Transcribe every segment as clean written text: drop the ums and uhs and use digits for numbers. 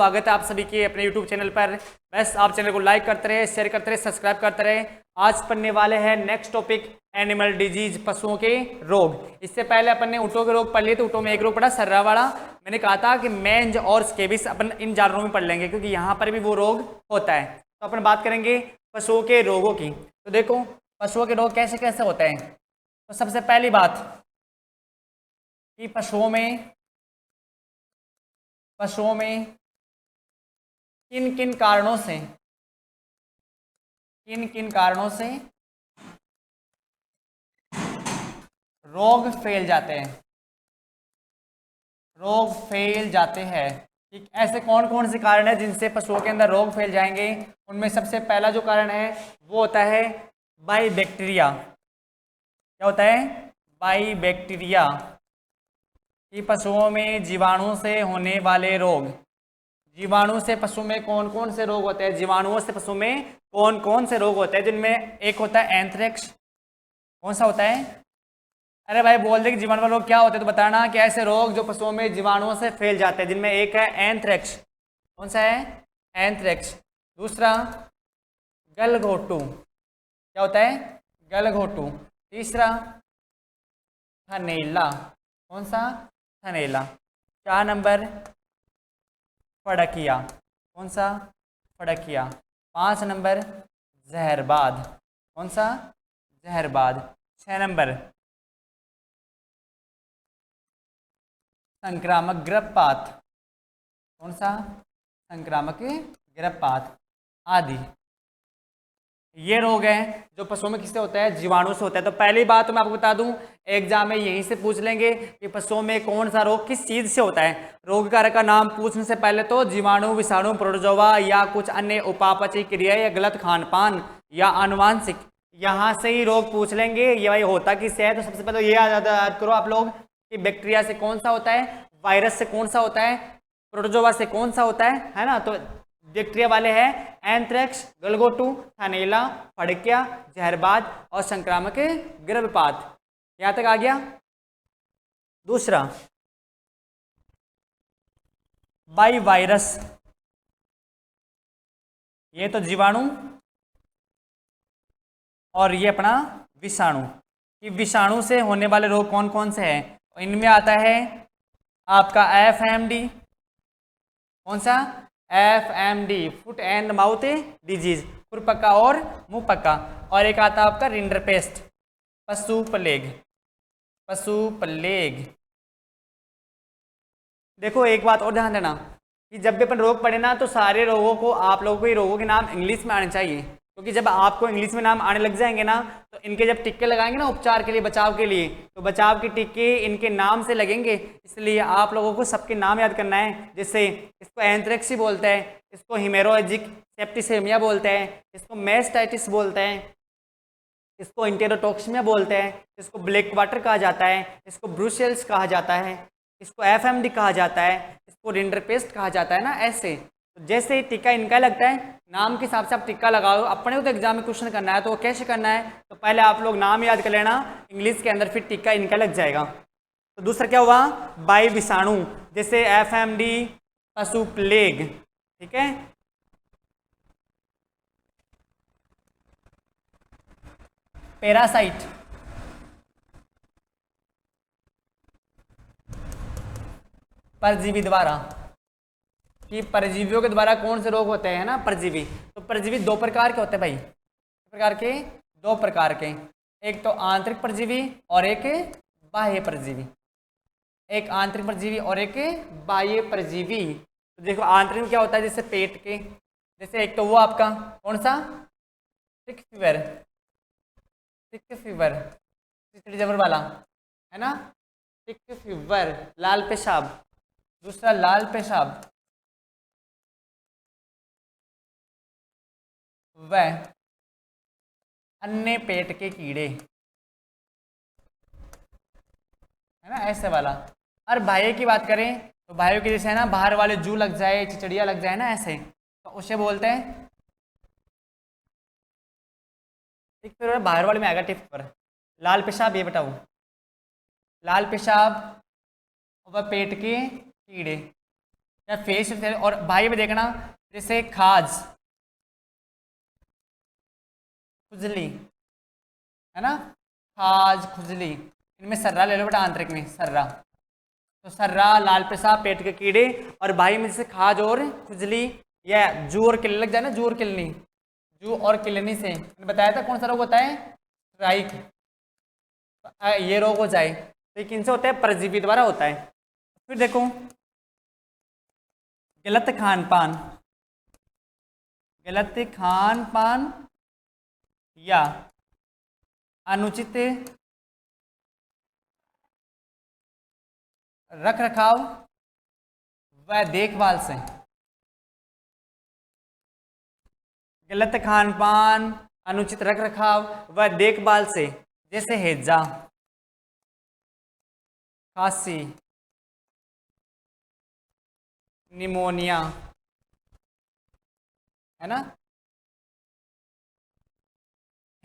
स्वागत है आप सभी के अपने YouTube चैनल पर। बस आप चैनल को लाइक करते रहे, शेयर करते रहे, सब्सक्राइब करते रहे। आज पढ़ने वाले हैं नेक्स्ट टॉपिक एनिमल डिजीज, पशुओं के रोग। इससे पहले अपन ने ऊँटों के रोग पढ़ लिए, तो ऊँटों में एक रोग पढ़ा सर्रा वाला। मैंने कहा था कि मेंज और स्केबिस अपन इन जानवरों में पढ़ लेंगे क्योंकि यहाँ पर भी वो रोग होता है। तो अपन बात करेंगे पशुओं के रोगों की। तो देखो पशुओं के रोग कैसे कैसे होते हैं। तो सबसे पहली बात कि पशुओं में किन किन कारणों से रोग फैल जाते हैं। ठीक, ऐसे कौन कौन से कारण हैं जिनसे पशुओं के अंदर रोग फैल जाएंगे। उनमें सबसे पहला जो कारण है वो होता है बाई बैक्टीरिया। क्या होता है? By bacteria. कि पशुओं में जीवाणु से होने वाले रोग। जीवाणु से पशु में कौन कौन से रोग होते हैं? जीवाणुओं से पशु में कौन कौन से रोग होते हैं? जिनमें एक होता है एंथ्रेक्स। कौन सा होता है? अरे भाई बोल दे कि जीवाणु वाले रोग क्या होते हैं तो बताना कि ऐसे रोग जो पशुओं में जीवाणुओं से फैल जाते हैं, जिनमें एक है एंथ्रेक्स। कौन सा है? एंथ्रेक्स। दूसरा गलघोटू। क्या होता है? गलघोटू। तीसरा थनैला। कौन सा? थनैला। 4 नंबर फड़किया। कौन सा? फड़किया। 5 नंबर जहरबाद। कौन सा? जहरबाद। 6 नंबर संक्रामक गर्भपात। कौन सा? संक्रामक गर्भपात आदि। ये रोग है जो पशुओं में किससे होता है? जीवाणु से होता है। तो पहली बात तो मैं आपको बता दूं, एग्जाम में यहीं से पूछ लेंगे कि पशुओं में कौन सा रोग किस चीज से होता है। रोग कारक का नाम पूछने से पहले तो जीवाणु, विषाणु, प्रोटोजोआ या कुछ अन्य उपापचयी क्रिया या गलत खान पान या आनुवांशिक, यहाँ से ही रोग पूछ लेंगे ये भाई होता किससे है। तो सबसे पहले ये याद करो आप लोग कि बैक्टीरिया से कौन सा होता है, वायरस से कौन सा होता है, प्रोटोजोआ से कौन सा होता है ना। तो बैक्टीरिया वाले हैं एंथ्रेक्स, गलघोटू, थनैला, फड़किया, जहरबाद और संक्रामक गर्भपात। यहां तक आ गया। दूसरा बाई वायरस। ये तो जीवाणु और ये अपना विषाणु। कि विषाणु से होने वाले रोग कौन कौन से हैं? इनमें आता है आपका FMD। कौन सा? FMD, foot and mouth disease, खुरपक्का और मुंह पक्का। और एक आता है आपका रिंडरपेस्ट, पशु प्लेग। देखो एक बात और ध्यान देना कि जब भी अपन रोग पढ़े ना तो सारे रोगों को आप लोगों को ये रोगों के नाम इंग्लिश में आने चाहिए, क्योंकि जब आपको इंग्लिश में नाम आने लग जाएंगे ना तो इनके जब टिक्के लगाएंगे ना उपचार के लिए, बचाव के लिए, तो बचाव के टिक्के इनके नाम से लगेंगे। इसलिए आप लोगों को सबके नाम याद करना है। जैसे इसको एंथ्रेक्स बोलते हैं, इसको हिमेरोजिक सेप्टिसेमिया बोलते हैं, इसको मेस्टाइटिस बोलते हैं, इसको इंटेरोटॉक्सिमिया बोलते हैं, इसको ब्लैक वाटर कहा जाता है, इसको ब्रुसेल्स कहा जाता है, इसको FMD कहा जाता है, इसको रिंडरपेस्ट कहा जाता है ना। ऐसे तो जैसे ही टिक्का इनका लगता है नाम के हिसाब से आप टिक्का लगाओ। अपने को तो एग्जाम में क्वेश्चन करना है तो कैसे करना है, तो पहले आप लोग नाम याद कर लेना इंग्लिश के अंदर, फिर टिक्का इनका लग जाएगा। तो दूसरा क्या हुआ? बाई विषाणु, जैसे FMD, पशु प्लेग। ठीक है। पैरासाइट, परजीवी द्वारा। कि परजीवियों के द्वारा कौन से रोग होते हैं ना, परजीवी। तो परजीवी 2 प्रकार के होते हैं भाई। दो प्रकार के। एक तो आंतरिक परजीवी और एक बाह्य परजीवी। एक आंतरिक परजीवी और एक बाह्य परजीवी। तो देखो आंतरिक में क्या होता है, जैसे पेट के, जैसे एक तो वो आपका कौन सा? सिक फीवर, जबर वाला है ना, सिक फीवर, लाल पेशाब। दूसरा लाल पेशाब, वह अन्य पेट के कीड़े, है ना, ऐसे वाला। और बाह्य की बात करें तो बाह्य के जैसे है ना, बाहर वाले जू लग जाए, चिचड़िया लग जाए ना, ऐसे तो उसे बोलते हैं टिक फीवर। बाहर वाले में आएगा टिक फीवर। लाल पेशाब ये बताओ, लाल पेशाब वह पेट के कीड़े। या फेस, और भाई में देखना जैसे खाज, खुजली, है ना, खाज खुजली, इनमें सर्रा ले लो बेटा, आंतरिक में सर्रा, तो सर्रा, लाल पेशाब, पेट के कीड़े, और भाई में जैसे खाज और खुजली, या जू और किलनी लग जाए ना, जू और किलनी, जू और किलनी से मैंने बताया था कौन सा रोग होता है, स्ट्राइक, ये रोग हो जाए तो ये किन से होता है, परजीवी द्वारा होता है। फिर देखो गलत खान पान, गलत खान पान या अनुचित रख रखाव व देखभाल से, गलत खान पान, अनुचित रख रखाव व देखभाल से, जैसे हैजा, खांसी, निमोनिया, है ना,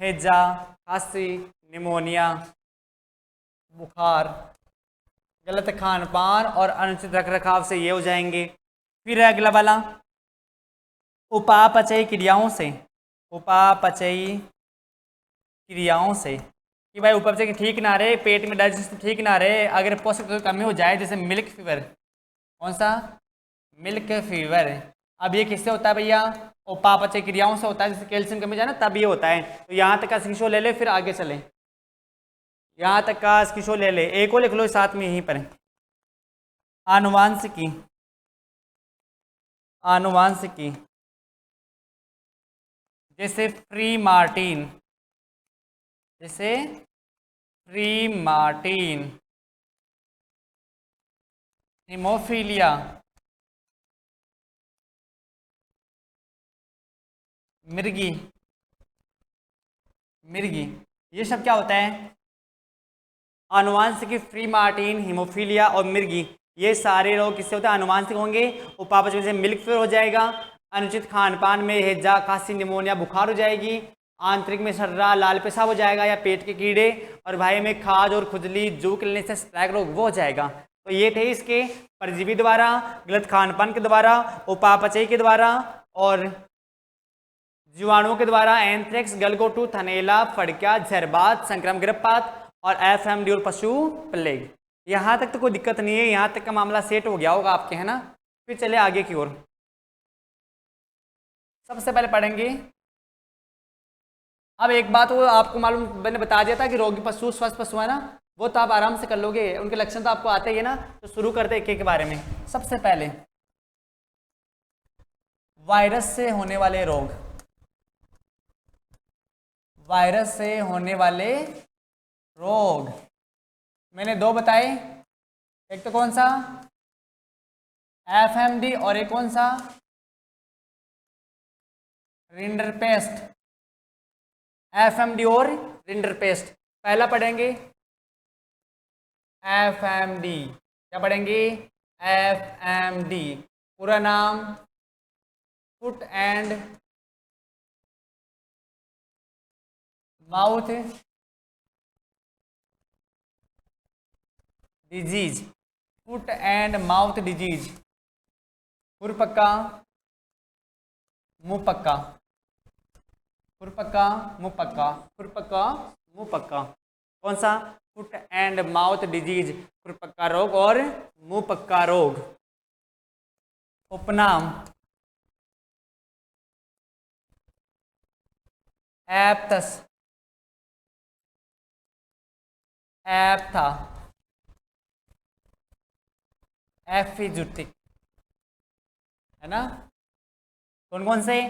हैजा, खांसी, निमोनिया, बुखार, गलत खान पान और अनुचित रख रखाव से ये हो जाएंगे। फिर अगला वाला उपापचयी क्रियाओं से, उपापचयी क्रियाओं से, कि भाई उपचय ठीक ना रहे, पेट में डाइजेशन ठीक ना रहे, अगर पोषक तत्व कमी हो जाए, जैसे मिल्क फीवर, कौन सा, मिल्क फीवर, अब ये किससे होता है भैया, उपापचय क्रियाओं से होता है, जैसे कैल्शियम कमी जाए ना तब ये होता है। तो यहाँ तक का स्क्रीनशॉट ले ले, फिर आगे चले, यहाँ तक का स्क्रीनशॉट ले ले, एक को लिख लो साथ में यहीं पर, आनुवांशिकी, आनुवांशिकी, जैसे फ्री मार्टिन, जैसे फ्री मार्टिन, हीमोफीलिया, मिर्गी, मिर्गी, ये सब क्या होता है, आनुवांशिक, फ्री मार्टिन, हीमोफीलिया और मिर्गी, ये सारे रोग किससे होते हैं, आनुवांशिक होंगे। उपापचय से मिल्क फीवर हो जाएगा, अनुचित खान पान में हैजा, खांसी, निमोनिया, बुखार हो जाएगी, आंतरिक में सर्रा, लाल पेशाब हो जाएगा या पेट के कीड़े, और भाई में खाज और खुजली, जू किलने से स्ट्राइक रोग वो हो जाएगा। तो ये थे इसके परजीवी द्वारा, गलत खान पान के द्वारा, उपापचय के द्वारा और जीवाणुओं के द्वारा, एंथ्रेक्स, गलगोटू, थनैला, फड़किया, झरबात, संक्रमण गर्भपात और एफएमडी और पशु प्लेग। यहाँ तक तो कोई दिक्कत नहीं है, यहाँ तक का मामला सेट हो गया होगा आपके, है ना। फिर चले आगे की ओर। सबसे पहले पढ़ेंगे, अब एक बात वो आपको मालूम, मैंने बता दिया था कि रोगी पशु स्वस्थ पशु है ना, वो तो आप आराम से कर लोगे, उनके लक्षण तो आपको आते ही है ना। तो शुरू करते एक एक के बारे में। सबसे पहले वायरस से होने वाले रोग, वायरस से होने वाले रोग मैंने दो बताए, एक तो कौन सा, एफएमडी, और एक कौन सा, रिंडरपेस्ट, एफएमडी और रिंडरपेस्ट। पहला पढ़ेंगे एफएमडी, क्या पढ़ेंगे, एफएमडी, पूरा नाम foot and mouth disease, foot and mouth disease, खुरपक्का, मुंह पक्का, खुरपक्का, मुंह पक्का, खुरपक्का, मुंह पक्का, कौन सा, फुट एंड माउथ डिजीज, खुरपक्का रोग और मुंह पक्का रोग। उपनाम एप्थस, एप्था, एफिजुटिक, है ना। कौन कौन से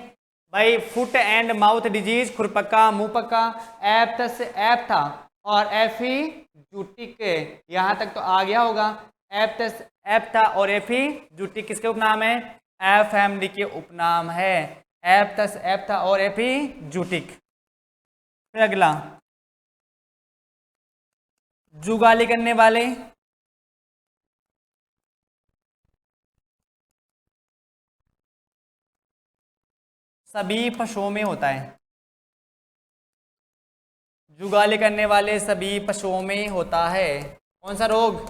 भाई, फुट एंड माउथ डिजीज, खुरपक्का, मुंह पक्का, एप्थस, एप्था और एफिजुटिक, यहां तक तो आ गया होगा। एप्थस, एप्था और एफिजुटिक किसके उपनाम है, एफएमडी के उपनाम है, एप्थस, एप्था और एफिजुटिक। फिर अगला, जुगाली करने वाले, सभी पशुओं में होता है, जुगाली करने वाले सभी पशुओं में होता है। कौन सा रोग,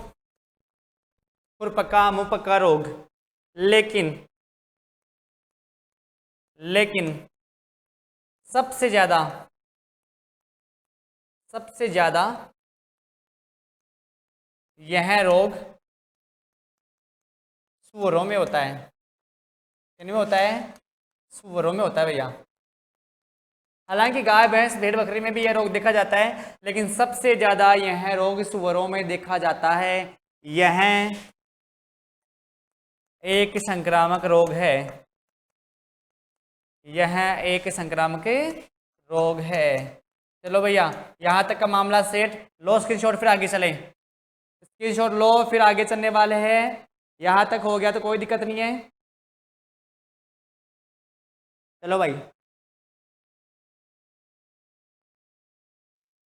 खुरपक्का, मुंह पक्का रोग। लेकिन लेकिन सबसे ज़्यादा यह रोग सुअरों में होता है। किन में होता है? सुअरों में होता है भैया। हालांकि गाय भैंस भेड़ बकरी में भी यह रोग देखा जाता है, लेकिन सबसे ज़्यादा यह रोग सुअरों में देखा जाता है। यह एक संक्रामक रोग है। यह एक संक्रामक रोग है। चलो भैया, यहाँ तक का मामला सेट। लो स्क्रीनशॉट, फिर आगे चले। स्क्रीनशॉट लो, फिर आगे चलने वाले हैं। यहाँ तक हो गया तो कोई दिक्कत नहीं है। चलो भाई,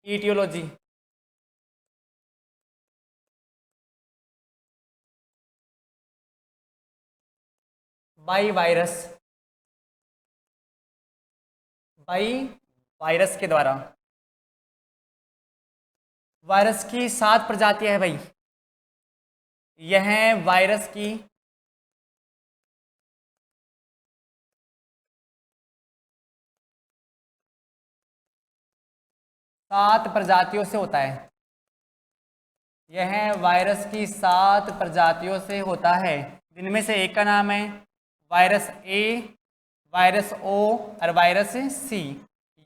ईटियोलॉजी। बाई वायरस के द्वारा। वायरस की 7 प्रजातियां है भाई। यह वायरस की 7 प्रजातियों से होता है। यह वायरस की 7 प्रजातियों से होता है, जिनमें से एक का नाम है वायरस ए, वायरस ओ और वायरस सी।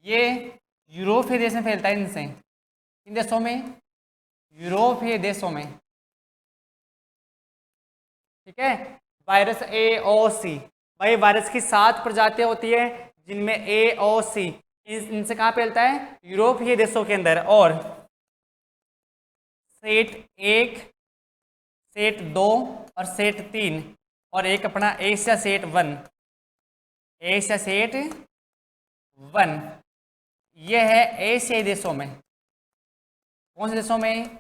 ये यूरोपीय देश में फैलता है। इनसे किन देशों में? यूरोपीय देशों में। ठीक है, वायरस ए ओ सी। भाई वायरस की 7 प्रजातियां होती है, जिनमें ए ओ सी इनसे कहाँ फैलता है? यूरोपीय देशों के अंदर। और सेट 1, सेट 2 और सेट 3, और एक अपना एशिया सेट 1। एशिया सेट 1 यह है एशियाई देशों में। कौन से देशों में?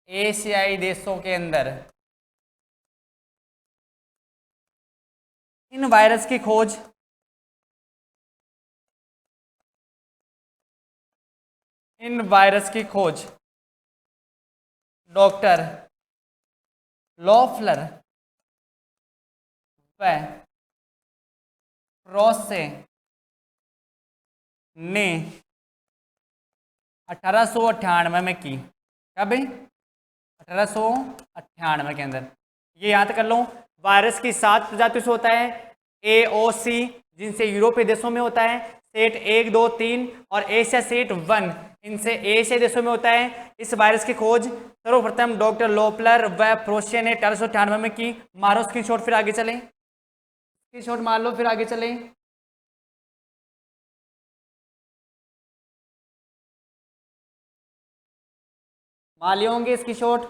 एशियाई देशों के अंदर। इन वायरस की खोज डॉक्टर लॉफलर व फ्रॉसे ने 1898 में की। कब? 1898 के अंदर। ये याद कर लो। वायरस की 7 प्रजातियों से होता है। ए ओ सी, जिनसे यूरोपीय देशों में होता है। सेट 1, 2, 3 और एशिया सेट 1, इनसे एशिया देशों में होता है। इस वायरस की खोज सर्वप्रथम डॉक्टर लोपलर व फ्रोशिया ने 1898 में की। मारो स्क्रीनशॉट, फिर आगे चलें। स्क्रीनशॉट मार लो, फिर आगे चलें। मार लिए होंगे स्क्रीनशॉट।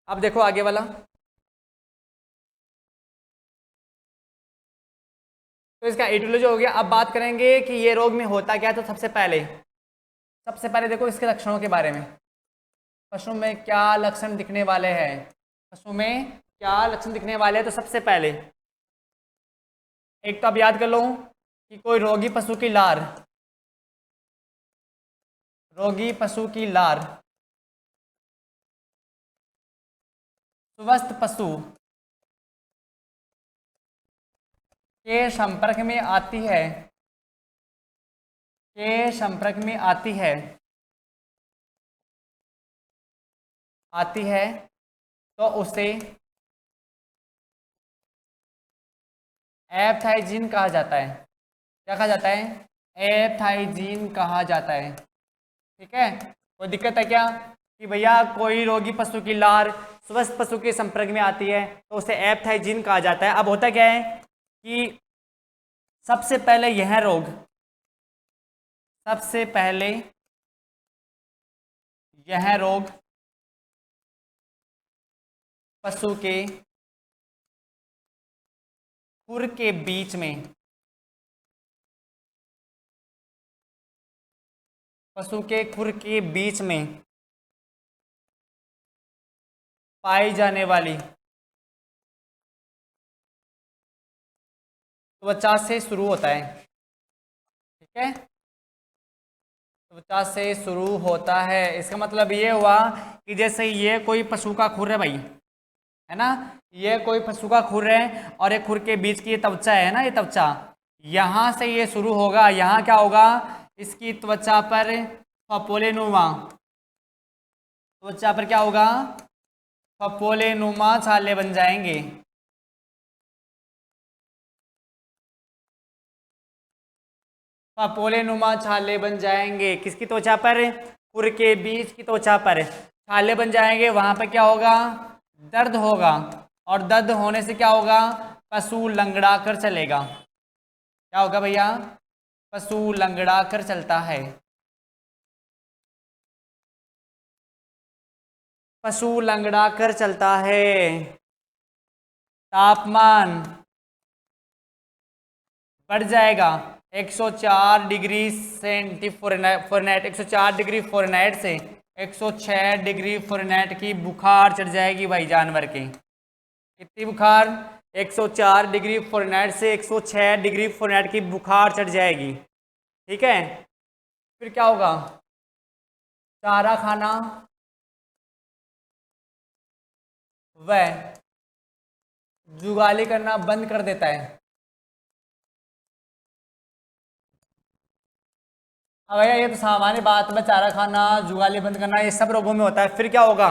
अब देखो आगे वाला। तो इसका एटियोलॉजी हो गया। अब बात करेंगे कि ये रोग में होता क्या है। तो सबसे पहले देखो इसके लक्षणों के बारे में। पशु में क्या लक्षण दिखने वाले हैं? पशु में क्या लक्षण दिखने वाले हैं? तो सबसे पहले एक तो आप याद कर लो कि कोई रोगी पशु की लार स्वस्थ पशु के संपर्क में आती है तो उसे एप्थाइजीन कहा जाता है। क्या कहा जाता है? एप्थाइजीन कहा जाता है। ठीक है, कोई दिक्कत है क्या? कि भैया कोई रोगी पशु की लार स्वस्थ पशु के संपर्क में आती है तो उसे एप्थाइजीन कहा जाता है। अब होता क्या है कि सबसे पहले यह रोग पशु के खुर के बीच में पाई जाने वाली त्वचा से शुरू होता है। ठीक है, त्वचा से शुरू होता है। इसका मतलब ये हुआ कि जैसे ये कोई पशु का खुर है भाई, है ना। ये कोई पशु का खुर है और एक खुर के बीच की ये त्वचा है ना, ये त्वचा यहाँ से ये शुरू होगा, यहाँ क्या होगा, इसकी त्वचा पर फपोले नुमा, त्वचा पर क्या होगा, फपोले नुमा छाले बन जाएंगे। फपोले नुमा छाले बन जाएंगे किसकी त्वचा पर, खुर के बीच की त्वचा पर छाले बन जाएंगे। वहां पर क्या होगा, दर्द होगा, और दर्द होने से क्या होगा, पशु लंगड़ा कर चलेगा। क्या होगा भैया, पशु लंगड़ा कर चलता है। पशु लंगड़ा कर चलता है। तापमान बढ़ जाएगा 104 डिग्री फ़ारेनहाइट, 104 डिग्री फ़ारेनहाइट से 106 डिग्री फ़ारेनहाइट की बुखार चढ़ जाएगी भाई जानवर के। कितनी बुखार, 104 डिग्री फ़ारेनहाइट से 106 डिग्री फ़ारेनहाइट की बुखार चढ़ जाएगी। ठीक है, फिर क्या होगा, चारा खाना वह जुगाली करना बंद कर देता है। अब भैया ये तो सामान्य बात है, चारा खाना जुगाली बंद करना ये सब रोगों में होता है। फिर क्या होगा,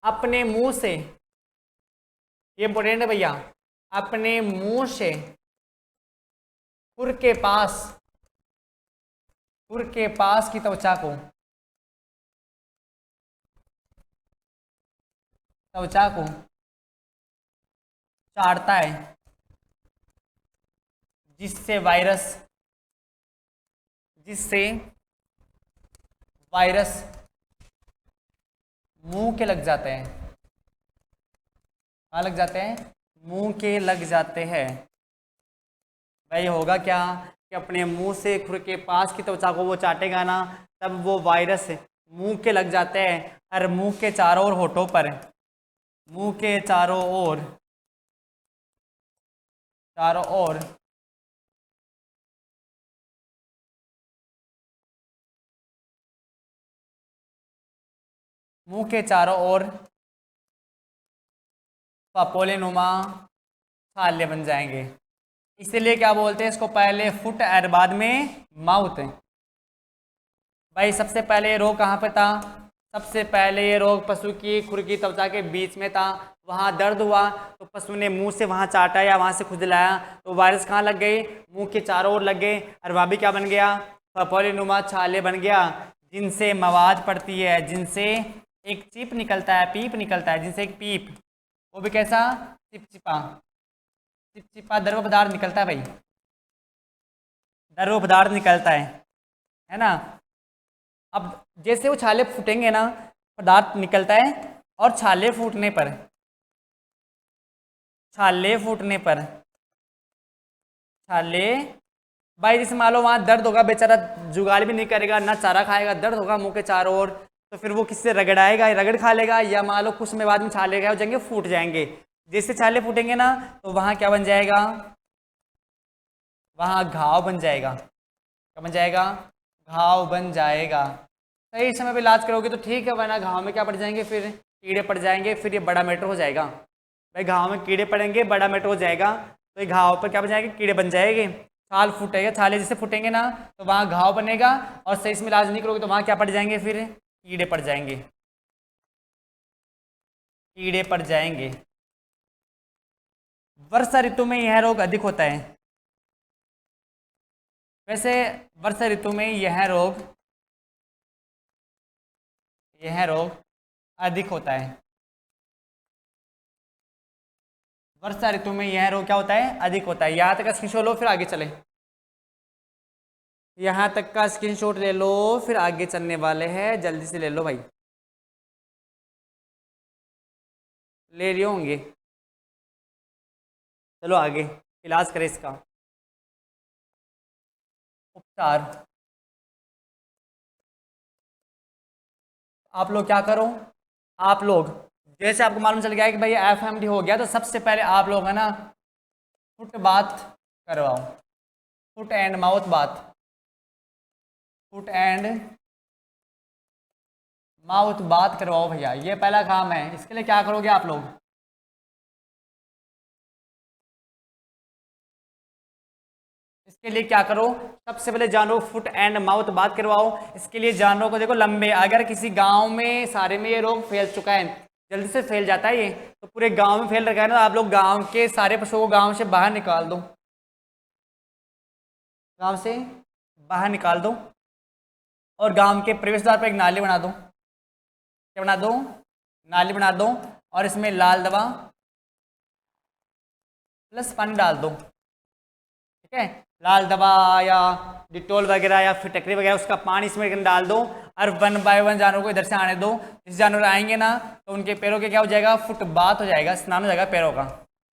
अपने मुंह से, ये इंपॉर्टेंट है भैया, अपने मुंह से खुर के पास की त्वचा को चाटता है, जिससे वायरस मुंह के लग जाते हैं। कहाँ लग जाते हैं, मुंह के लग जाते हैं। भाई होगा क्या कि अपने मुंह से खुर के पास की त्वचा को वो चाटेगा ना, तब वो वायरस मुंह के लग जाते हैं। और मुंह के चारों ओर होठों पर, मुंह के चारों ओर मुंह के चारों ओर फपोले नुमा छाले बन जाएंगे। इसीलिए क्या बोलते हैं इसको, पहले फुट और बाद में माउथ। भाई सबसे पहले ये रोग कहाँ पे था, सबसे पहले ये रोग पशु की खुर की त्वचा के बीच में था। वहाँ दर्द हुआ तो पशु ने मुंह से वहाँ चाटा या वहाँ से खुजलाया तो वायरस कहाँ लग गई, मुंह के चारों ओर लग गए, और वहाँ भी क्या बन गया, फपोले नुमा छाले बन गया, जिनसे मवाद पड़ती है, जिनसे एक चिप निकलता है, पीप निकलता है, जिनसे एक पीप, वो भी कैसा, चिपचिपा द्रव पदार्थ निकलता है भाई, द्रव पदार्थ निकलता है ना। अब जैसे वो छाले फूटेंगे ना, पदार्थ निकलता है, और छाले फूटने पर भाई जैसे मान लो वहाँ दर्द होगा, बेचारा जुगाड़ भी नहीं करेगा, ना चारा खाएगा, दर्द होगा मुंह के चारों ओर, तो फिर वो किससे रगड़ाएगा, रगड़ खा लेगा, या मान लो कुछ समय बाद में छाले क्या हो जाएंगे, फूट जाएंगे। जैसे छाले फूटेंगे ना तो वहाँ क्या बन जाएगा, वहाँ घाव बन जाएगा। क्या बन जाएगा, घाव बन जाएगा। सही समय पे इलाज करोगे तो ठीक है, वरना घाव में क्या पड़ जाएंगे, फिर कीड़े पड़ जाएंगे, फिर ये बड़ा मैटर हो जाएगा। भाई घाव में कीड़े पड़ेंगे, बड़ा मैटर हो जाएगा, तो ये घाव पर क्या बन जाएंगे, कीड़े बन जाएंगे, छाल फूटेगा, छाले जैसे फूटेंगे ना तो वहाँ घाव बनेगा, और सही समय इलाज नहीं करोगे तो वहाँ क्या पड़ जाएंगे, फिर कीड़े पड़ जाएंगे, कीड़े पड़ जाएंगे। वर्षा ऋतु में यह रोग अधिक होता है। वैसे वर्षा ऋतु में यह रोग अधिक होता है। वर्षा ऋतु में यह रोग क्या होता है, अधिक होता है। यहाँ तक का स्क्रीनशॉट लो फिर आगे चले, यहाँ तक का स्क्रीनशॉट ले लो फिर आगे चलने वाले हैं, जल्दी से ले लो भाई, ले रहे होंगे। चलो आगे इलाज करें इसका। उपचार, आप लोग क्या करो, आप लोग जैसे आपको मालूम चल गया है कि भाई FMD हो गया, तो सबसे पहले आप लोग है ना फुट बाथ करवाओ, foot and mouth bath, foot and mouth बात करवाओ भैया, ये पहला काम है। इसके लिए क्या करोगे आप लोग, इसके लिए क्या करो, सबसे पहले जानवरों फुट एंड माउथ बात करवाओ। इसके लिए जानवरों को देखो लंबे, अगर किसी गांव में सारे में ये रोग फैल चुका है, जल्दी से फैल जाता है ये, तो पूरे गांव में फैल रखा है ना, आप लोग गांव के सारे पशुओं को गांव से बाहर निकाल दो, गांव से बाहर निकाल दो, और गांव के प्रवेश द्वार पर एक नाली बना दो। क्या बना दो, नाली बना दो, और इसमें लाल दवा प्लस पानी डाल दो। ठीक है, लाल दवा या डिटोल वगैरह या फिटकरी वगैरह उसका पानी इसमें डाल दो, और 1 बाय 1 जानवरों को इधर से आने दो। जिस जानवर आएंगे ना तो उनके पैरों के क्या हो जाएगा, फुटबाथ हो जाएगा, स्नान हो जाएगा पैरों का।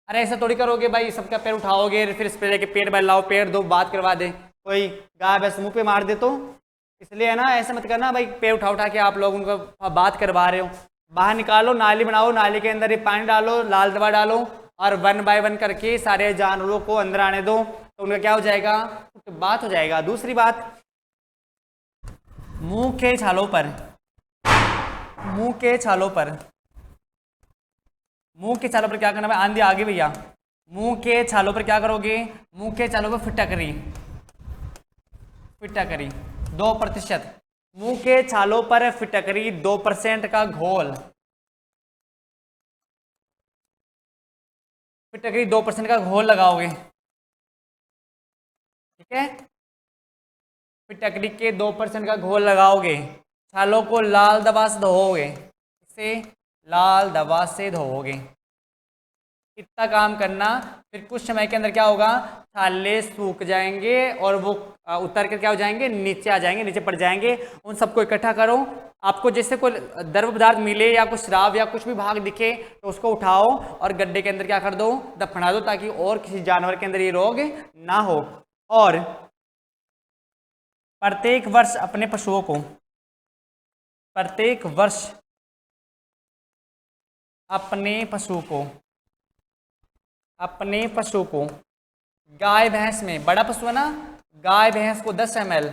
अरे ऐसा थोड़ी करोगे भाई, सबका पैर उठाओगे फिर स्प्रे लेके पेट बहलाओ, पैर दो बात करवा दे, कोई गाय भैंस मुँह पे मार दे तो। इसलिए है ना, ऐसा मत करना भाई, पैर उठा उठा के आप लोग उनको बात करवा रहे हो। बाहर निकालो, नाली बनाओ, नाली के अंदर ये पानी डालो, लाल दवा डालो, और 1 बाय 1 करके सारे जानवरों को अंदर आने दो, तो उनका क्या हो जाएगा, बात हो जाएगा। दूसरी बात, मुंह के छालों पर, मुंह के छालों पर, मुंह के छालों पर क्या करना है, आंधी आगे भैया, मुंह के छालों पर क्या करोगे, मुंह के छालों पर फिटकरी, फिटकरी 2%, मुंह के छालों पर फिटकरी 2% का घोल, फिटकरी 2% का घोल लगाओगे। ठीक है, फिटकरी के 2% का घोल लगाओगे, छालों को लाल दवा से धोओगे, इसे लाल दवा से धोओगे। इतना काम करना, फिर कुछ समय के अंदर क्या होगा, छाले सूख जाएंगे और वो उतर कर क्या हो जाएंगे, नीचे आ जाएंगे, नीचे पड़ जाएंगे। उन सबको इकट्ठा करो, आपको जैसे कोई द्रव पदार्थ मिले या कुछ शराब या कुछ भी भाग दिखे तो उसको उठाओ और गड्ढे के अंदर क्या कर दो, दफना दो, ताकि और किसी जानवर के अंदर ये रोग ना हो। और प्रत्येक वर्ष अपने पशुओं को, प्रत्येक वर्ष अपने पशु को, अपने पशु को गाय भैंस में, बड़ा पशु है ना, गाय भैंस को 10 ml,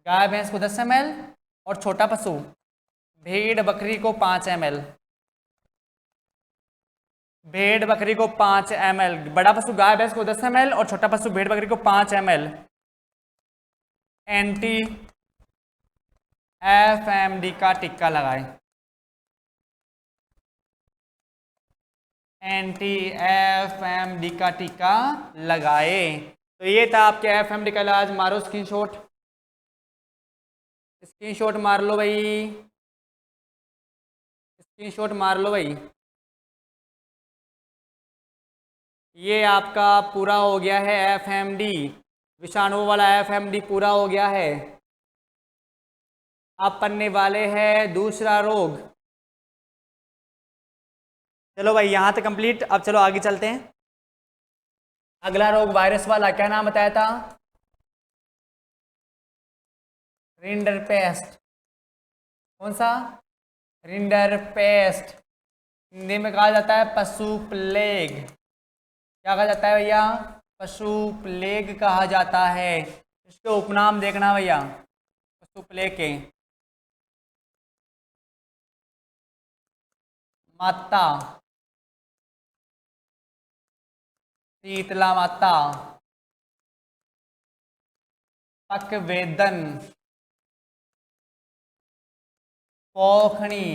गाय भैंस को 10 ml, और छोटा पशु भेड़ बकरी को 5 ml, भेड़ बकरी को 5 ml, बड़ा पशु गाय भैंस को 10 ml और छोटा पशु भेड़ बकरी को 5 ml एंटी FMD का टिक्का लगाए, एंटी FMD का टीका लगाए। तो ये था आपके FMD का इलाज। मारो स्क्रीनशॉट, स्क्रीनशॉट मार लो भाई, स्क्रीनशॉट मार लो भाई। ये आपका पूरा हो गया है FMD, विषाणुओं वाला FMD पूरा हो गया है। अब पढ़ने वाले हैं दूसरा रोग। चलो भाई यहाँ तक कंप्लीट। अब चलो आगे चलते हैं। अगला रोग वायरस वाला, क्या नाम बताया था, रिंडरपेस्ट। कौन सा, रिंडरपेस्ट। हिंदी में कहा जाता है पशु प्लेग। क्या कहा जाता है भैया, पशु प्लेग कहा जाता है। इसके उपनाम देखना भैया पशु प्लेग के, माता, शीतला माता, पकवेदन, पोखनी,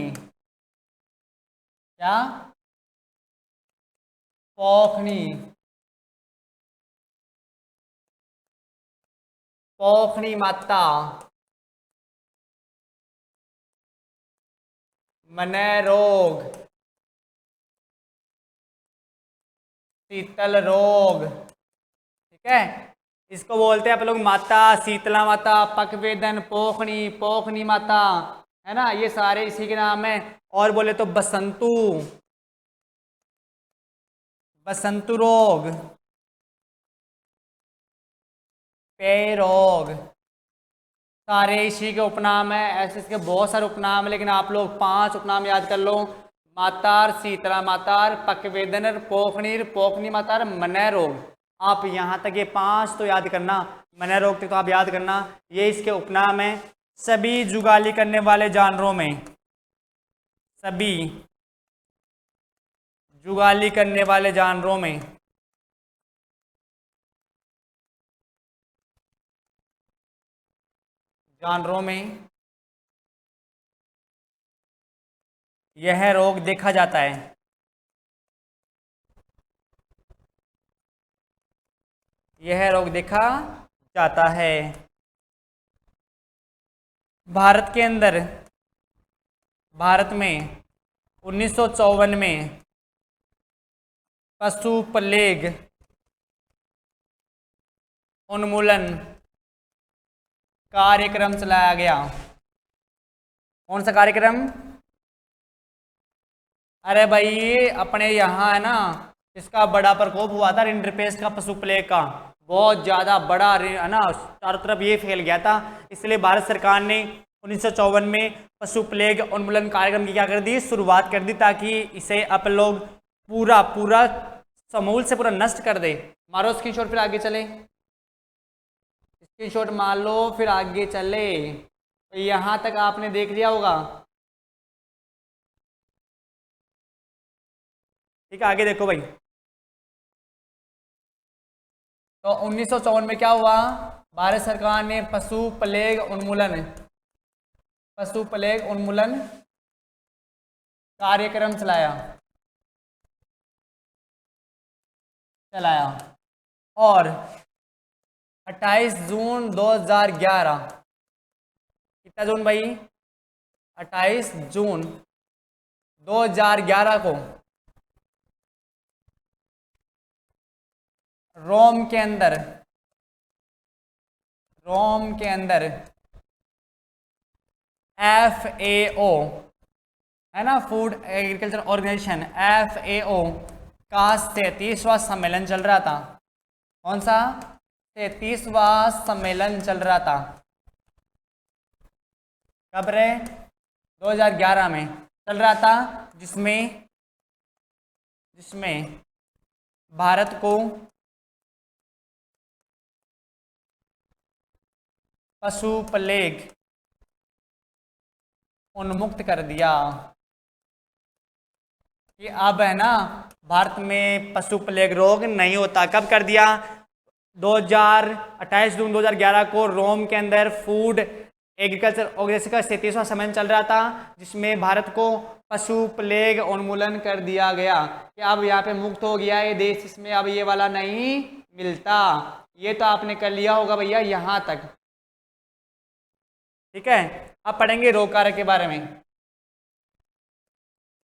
क्या, पोखनी, पोखनी माता, मनय रोग, शीतल रोग। ठीक है, इसको बोलते हैं आप लोग माता, शीतला माता, पकवेदन, पोखनी, पोखनी माता, है ना, ये सारे इसी के नाम है। और बोले तो बसंतु, बसंतु रोग, पेय रोग, सारे इसी के उपनाम है। ऐसे इसके बहुत सारे उपनाम है, लेकिन आप लोग 5 उपनाम याद कर लो, मातार, शीतला मातार, पकवेदन, पोखनीर, पोखनी मातार, मनय रोग। आप यहाँ तक ये 5 तो याद करना, मनय रोग तक तो आप याद करना, ये इसके उपनाम है। सभी जुगाली करने वाले जानवरों में, सभी जुगाली करने वाले जानवरों में यह रोग देखा जाता है। यह रोग देखा जाता है। भारत के अंदर, भारत में 1954 में पशु प्लेग उन्मूलन कार्यक्रम चलाया गया। कौन सा कार्यक्रम? अरे भाई अपने यहाँ है ना, इसका बड़ा प्रकोप हुआ था रिंडरपेस्ट का, पशु प्लेग का बहुत ज़्यादा बड़ा है ना, चारों तरफ ये फैल गया था। इसलिए भारत सरकार ने 1954 में पशु प्लेग उन्मूलन कार्यक्रम की क्या कर दी, शुरुआत कर दी, ताकि इसे आप लोग पूरा पूरा समूल से पूरा नष्ट कर दे। मारो स्क्रीनशॉट, फिर आगे चले। स्क्रीनशॉट मार लो, फिर आगे चले। तो यहाँ तक आपने देख लिया होगा, ठीक है। आगे देखो भाई, तो 1954 में क्या हुआ, भारत सरकार ने पशु प्लेग उन्मूलन कार्यक्रम चलाया और 28 जून 2011, कितना जून भाई, 28 जून 2011 को रोम के अंदर FAO है ना, फूड एग्रीकल्चर ऑर्गेनाइजेशन, FAO का 33वां सम्मेलन चल रहा था। कौन सा? 33वां सम्मेलन चल रहा था। कब रे? 2011 में चल रहा था, जिसमें भारत को पशु प्लेग उन्मुक्त कर दिया कि अब है ना भारत में पशु प्लेग रोग नहीं होता। कब कर दिया? 28 जून 2011 को रोम के अंदर फूड एग्रीकल्चर ऑर्गेनाइजेशन का 37वां सम्मेलन चल रहा था, जिसमें भारत को पशु प्लेग उन्मूलन कर दिया गया कि अब यहाँ पे मुक्त हो गया ये देश, इसमें अब ये वाला नहीं मिलता। ये तो आपने कर लिया होगा भैया यहाँ तक, ठीक है। अब पढ़ेंगे रोग कारक के बारे में।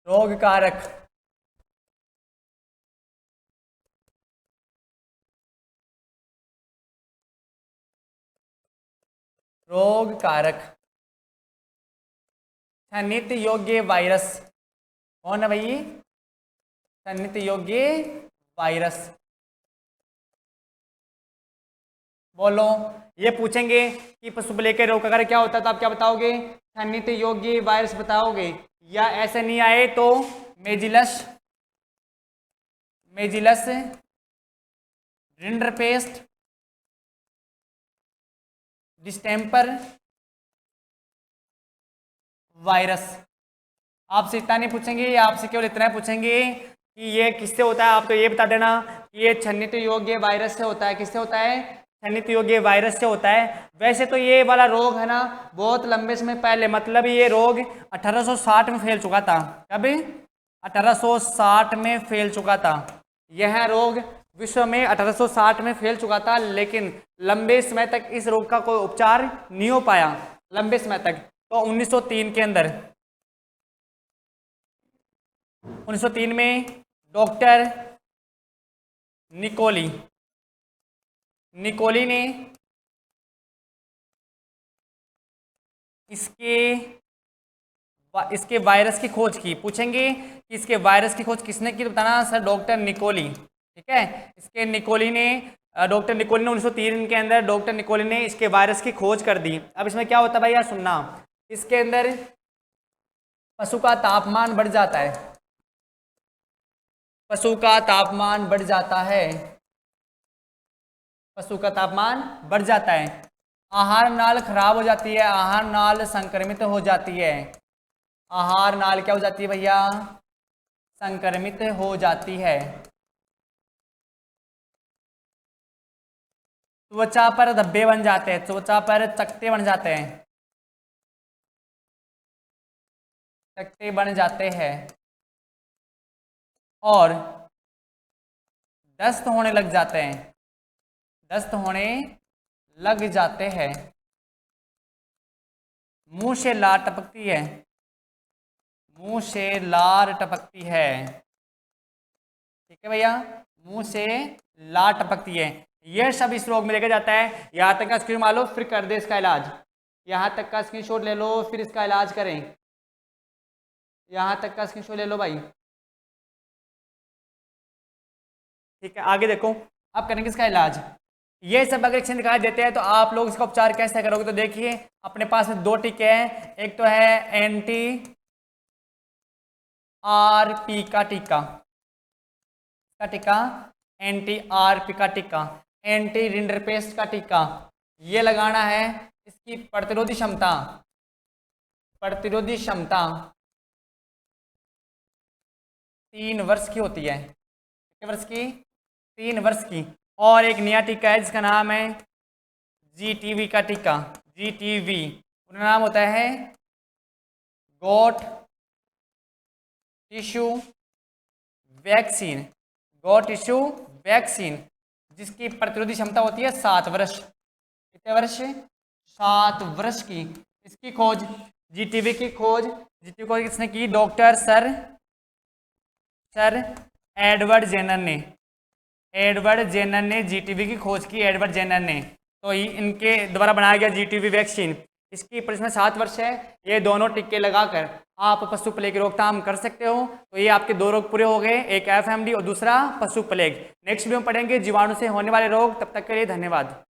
रोग कारक, छनित योग्य वायरस। कौन है भाई? छनित योग्य वायरस। बोलो, ये पूछेंगे कि पशु प्लेग के रोग का कारक क्या होता है, तो आप क्या बताओगे? छनित योग्य वायरस बताओगे, या ऐसे नहीं आए तो मेजिलस रिंडरपेस्ट, डिस्टेम्पर वायरस। आपसे इतना नहीं पूछेंगे, आपसे केवल इतना पूछेंगे कि ये किससे होता है। आप तो ये बता देना कि ये छनित योग्य वायरस से होता है। किससे होता है? छनित योग्य वायरस से होता है। वैसे तो ये वाला रोग है ना बहुत लंबे समय पहले, मतलब ये रोग 1860 में फैल चुका था। कब? 1860 में फैल चुका था। यह रोग विश्व में 1860 में फैल चुका था, लेकिन लंबे समय तक इस रोग का कोई उपचार नहीं हो पाया, लंबे समय तक। तो 1903 के अंदर 1903 में डॉक्टर निकोली ने इसके वायरस की खोज की। पूछेंगे कि इसके वायरस की खोज किसने की, तो बताना सर डॉक्टर निकोली, ठीक है। डॉक्टर निकोली ने 1903 के अंदर डॉक्टर निकोली ने इसके वायरस की खोज कर दी। अब इसमें क्या होता है भाई यार सुनना, इसके अंदर पशु का तापमान बढ़ जाता है, पशु का तापमान बढ़ जाता है। आहार नाल खराब हो जाती है, आहार नाल संक्रमित हो जाती है। आहार नाल क्या हो जाती है भैया? संक्रमित हो जाती है। त्वचा पर धब्बे बन जाते हैं, त्वचा पर चकत्ते बन जाते हैं, चकत्ते बन जाते हैं। और दस्त होने लग जाते हैं, दस्त होने लग जाते हैं। मुंह से लार टपकती है, मुंह से लार टपकती है। ठीक है भैया, मुंह से लार टपकती है। यह सब इस रोग में देखा जाता है। यहाँ तक का स्क्रीन मार लो, फिर कर दे इसका इलाज। यहाँ तक का स्क्रीनशॉट ले लो, फिर इसका इलाज करें। यहाँ तक का स्क्रीनशॉट ले लो भाई। ठीक है, आगे देखो, अब करेंगे इसका इलाज। ये सब अगर लक्षण दिखाई देते हैं तो आप लोग इसका उपचार कैसे करोगे? तो देखिए, अपने पास में 2 टीके हैं। एक तो है एंटी आरपी का टीका, एंटी आरपी का टीका, एंटी रिंडरपेस्ट का टीका। ये लगाना है। इसकी प्रतिरोधी क्षमता 3 वर्ष की होती है। कितने वर्ष की? 3 वर्ष की। और एक नया टीका है जिसका नाम है जीटीवी का टीका, जीटीवी। पूरा नाम होता है गोट टिश्यू वैक्सीन, गोट टिश्यू वैक्सीन, जिसकी प्रतिरोधी क्षमता होती है 7 वर्ष। कितने वर्ष? 7 वर्ष की। इसकी खोज, जीटीवी की खोज किसने की? डॉक्टर सर एडवर्ड जेनर ने जीटीवी की खोज की, एडवर्ड जेनर ने। तो इनके द्वारा बनाया गया जीटीवी वैक्सीन, इसकी परिसीमा 7 वर्ष है। ये दोनों टीके लगाकर आप पशु प्लेग की रोकथाम कर सकते हो। तो ये आपके 2 रोग पूरे हो गए, एक एफएमडी और दूसरा पशु प्लेग। नेक्स्ट वीडियो में पढ़ेंगे जीवाणु से होने वाले रोग। तब तक के लिए धन्यवाद।